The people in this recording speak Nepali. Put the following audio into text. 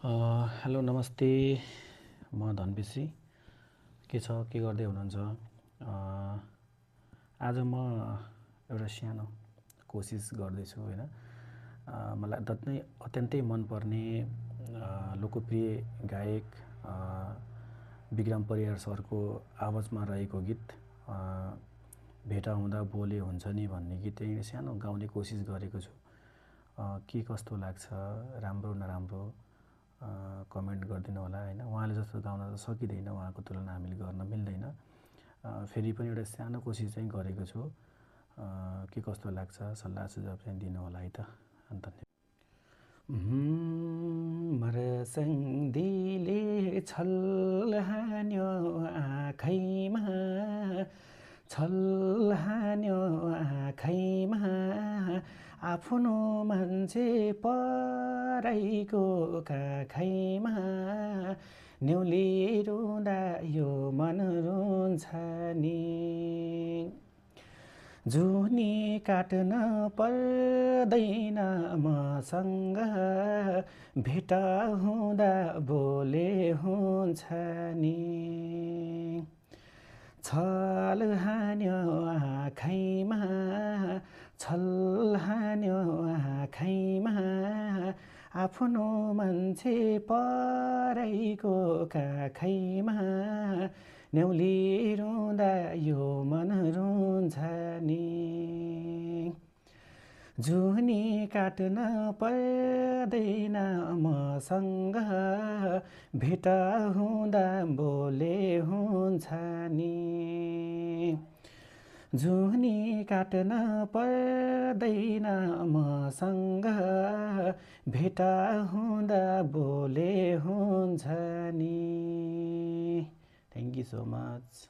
हेलो नमस्ते, म धनबेसी। के छ, के गर्दै हुनुहुन्छ? आज म एउटा सानो कोसिस गर्दैछु होइन। मलाई अत्यन्तै मनपर्ने लोकप्रिय गायक विक्रम परियार सरको आवाजमा रहेको गीत भेटा हुँदा बोले हुन्छ नि भन्ने गीत चाहिँ सानो गाउने कोसिस गरेको छु। के कस्तो लाग्छ, राम्रो नराम्रो कमेन्ट गरिदिनु होला होइन। उहाँले जस्तो गाउन त सकिँदैन, उहाँको तुलना हामीले गर्न मिल्दैन। फेरि पनि एउटा सानो कोसिस चाहिँ गरेको छु। के कस्तो लाग्छ सल्लाह सुझाव चाहिँ दिनु होला है त। अन्त मरसङ्गीले छल्हान्यो आँखैमा, छल्हान्यो आँखैमा, आफ्नो मान्छे पराईको काखैमा, न्युली रुँदा यो मन रुन्छ नि। जुनी काट्न पर्दैन मसँग, भेट हुँदा बोले हुन्छ नि। छल्हान्यो आँखैमा, छल्हान्यो आँखैमा, आफ्नो मान्छे पराईको काखैमा, न्युली रुँदा यो मन रुन्छ नि। जुनी काट्न पर्दैन मसँग, भेट हुँदा बोले हुन्छ नि। जुनी काट्न पर्दैन मसँग, भेट हुँदा बोले हुन्छ नि। Thank you so much.